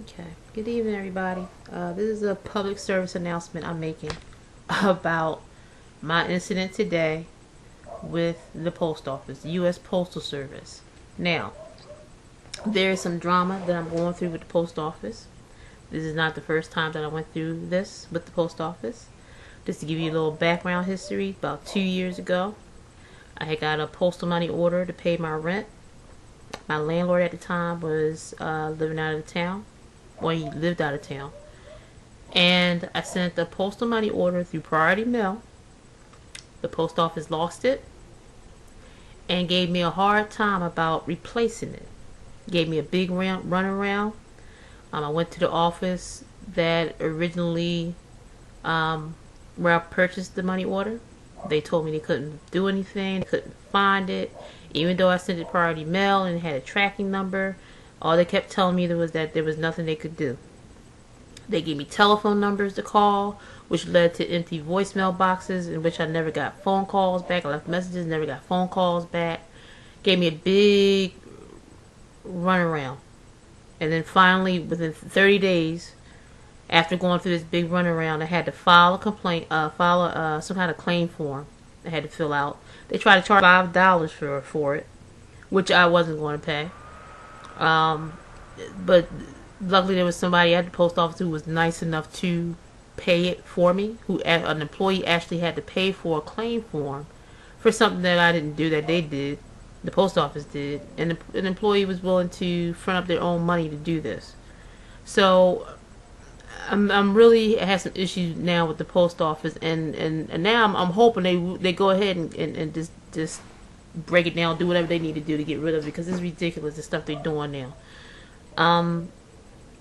Okay. Good evening, everybody. This is a public service announcement I'm making about my incident today with the post office, the U.S. Postal Service. Now, there is some drama that I'm going through with the post office. This is not the first time that I went through this with the post office. Just to give you a little background history, about 2 years ago, I had got a postal money order to pay my rent. My landlord at the time was living out of town. Well, he lived out of town. And I sent the postal money order through priority mail. The post office lost it and gave me a hard time about replacing it. Gave me a big run around. I went to the office that originally where I purchased the money order. They told me they couldn't do anything. They couldn't find it. Even though I sent it priority mail and it had a tracking number, all they kept telling me was that there was nothing they could do. They gave me telephone numbers to call, which led to empty voicemail boxes in which I never got phone calls back. I left messages, never got phone calls back. Gave me a big runaround. And then finally, within 30 days, after going through this big runaround, I had to file a complaint, some kind of claim form I had to fill out. They tried to charge $5 for it, which I wasn't going to pay. But luckily there was somebody at the post office who was nice enough to pay it for me. An employee actually had to pay for a claim form for something that I didn't do that they did. The post office did, and an employee was willing to front up their own money to do this. So I'm really have some issues now with the post office, and now I'm hoping they go ahead and just break it down, do whatever they need to do to get rid of it, because it's ridiculous the stuff they're doing now.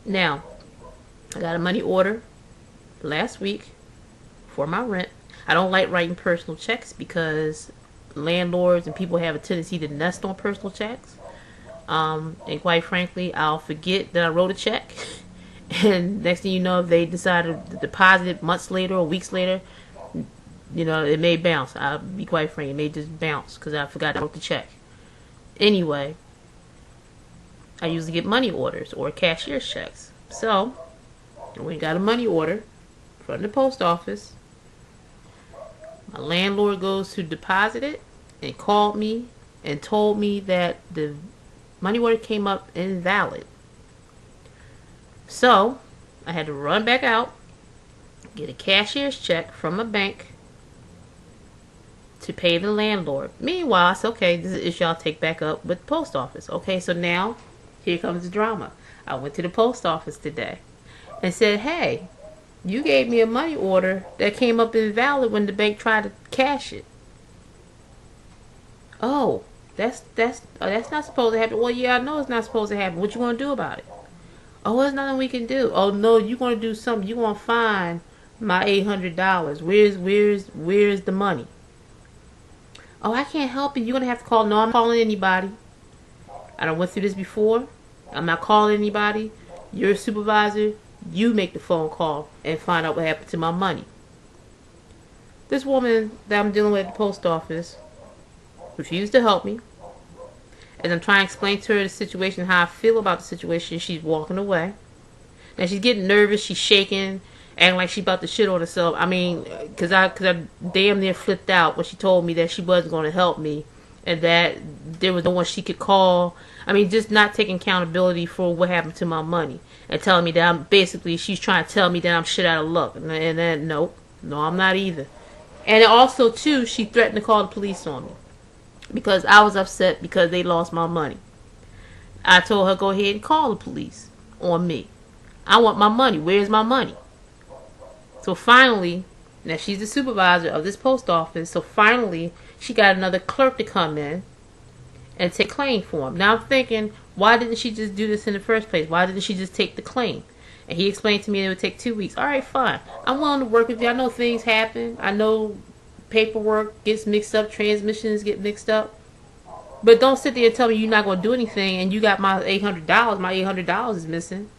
Now I got a money order last week for my rent. I don't like writing personal checks because landlords and people have a tendency to nest on personal checks. And quite frankly, I'll forget that I wrote a check. And next thing you know, if they decide to deposit it months later or weeks later, it may bounce. I'll be quite frank, it may just bounce because I forgot I wrote the check. Anyway, I usually get money orders or cashier's checks. So, we got a money order from the post office. My landlord goes to deposit it and called me and told me that the money order came up invalid. So, I had to run back out, get a cashier's check from a bank to pay the landlord. Meanwhile, I said, okay, this is an issue I'll take back up with the post office. Okay, so now, here comes the drama. I went to the post office today and said, hey, you gave me a money order that came up invalid when the bank tried to cash it. Oh, that's not supposed to happen. Well, yeah, I know it's not supposed to happen. What you gonna do about it? Oh, there's nothing we can do. Oh no, you gonna do something. You gonna find my $800. Where's the money? Oh, I can't help you. You're gonna have to call. No, I'm not calling anybody. I done went through this before. I'm not calling anybody. You're a supervisor. You make the phone call and find out what happened to my money. This woman that I'm dealing with at the post office refused to help me. As I'm trying to explain to her the situation, how I feel about the situation, she's walking away. Now she's getting nervous, she's shaking, acting like she's about to shit on herself. I mean, cause I damn near flipped out when she told me that she wasn't going to help me and that there was no one she could call. I mean, just not taking accountability for what happened to my money and telling me that she's trying to tell me that I'm shit out of luck. And then, no, I'm not either. And also, too, she threatened to call the police on me because I was upset because they lost my money. I told her, go ahead and call the police on me. I want my money. Where's my money? So finally, now she's the supervisor of this post office, so finally she got another clerk to come in and take claim for him. Now I'm thinking, why didn't she just do this in the first place? Why didn't she just take the claim? And he explained to me it would take 2 weeks. All right, fine. I'm willing to work with you. I know things happen. I know paperwork gets mixed up. Transmissions get mixed up. But don't sit there and tell me you're not going to do anything and you got my $800. My $800 is missing.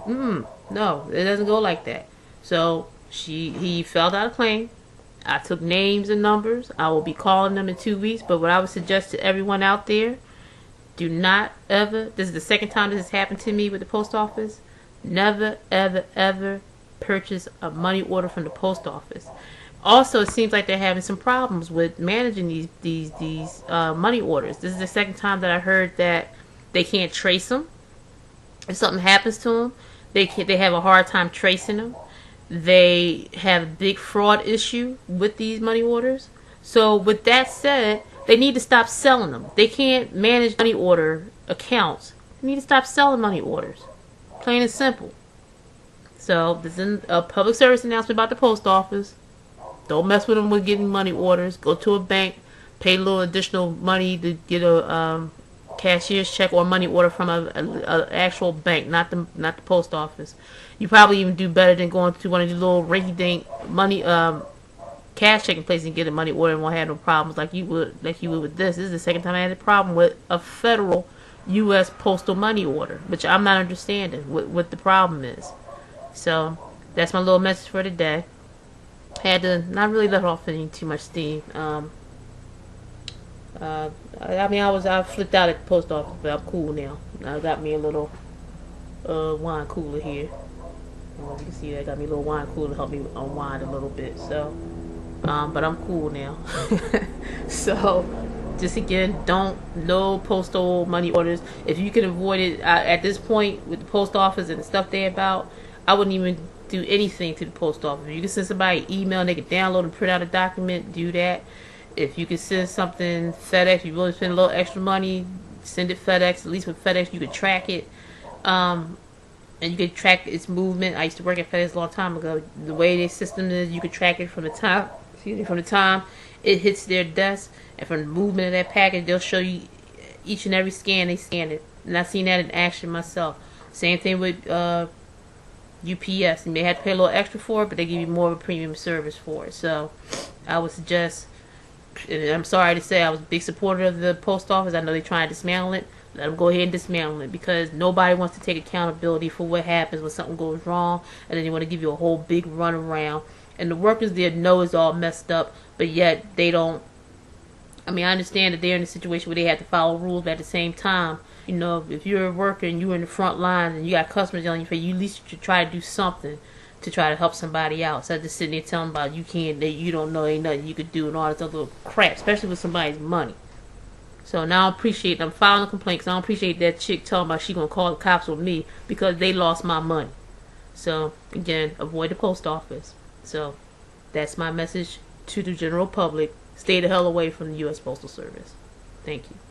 No, it doesn't go like that. So he filled out a claim. I took names and numbers. I will be calling them in 2 weeks. But what I would suggest to everyone out there, do not ever, this is the second time this has happened to me with the post office, Never, ever, ever purchase a money order from the post office. Also, it seems like they're having some problems with managing these money orders. This is the second time that I heard that they can't trace them. If something happens to them, they have a hard time tracing them. They have a big fraud issue with these money orders. So, with that said, they need to stop selling them. They can't manage money order accounts. They need to stop selling money orders. Plain and simple. So, this is a public service announcement about the post office. Don't mess with them with getting money orders. Go to a bank, pay a little additional money to get a cashier's check or money order from a actual bank, not the post office. You probably even do better than going to one of these little rinky-dink money cash checking places and get a money order and won't have no problems like you would with this. This is the second time I had a problem with a federal U.S. postal money order, which I'm not understanding what the problem is. So that's my little message for today. Had to not really let off any too much steam. I flipped out at the post office, but I'm cool now. I got me a little wine cooler here. You can see I got me a little wine cooler to help me unwind a little bit. So, but I'm cool now. So, just again, no postal money orders. If you can avoid it at this point with the post office and the stuff they're about, I wouldn't even do anything to the post office. If you can send somebody an email and they can download and print out a document, do that. If you can send something FedEx, you really spend a little extra money, send it FedEx. At least with FedEx, you can track it. And you can track its movement. I used to work at FedEx a long time ago. The way their system is, you can track it from the time it hits their desk, and from the movement of that package, they'll show you each and every scan they scan it. And I've seen that in action myself. Same thing with UPS. You may have to pay a little extra for it, but they give you more of a premium service for it. So I would suggest, and I'm sorry to say I was a big supporter of the post office. I know they're trying to dismantle it. Let them go ahead and dismantle it, because nobody wants to take accountability for what happens when something goes wrong, and then they want to give you a whole big run around. And the workers there know it's all messed up, but yet they don't. I mean, I understand that they're in a situation where they have to follow rules, but at the same time, you know, if you're a worker and you're in the front lines and you got customers on your face, you at least should try to do something to try to help somebody out. So just sitting there telling about you can't, that you don't know, ain't nothing you could do, and all this other crap, especially with somebody's money. So now I'm filing a complaint because I don't appreciate that chick telling about she gonna call the cops on me because they lost my money. So again, avoid the post office. So that's my message to the general public. Stay the hell away from the U.S. Postal Service. Thank you.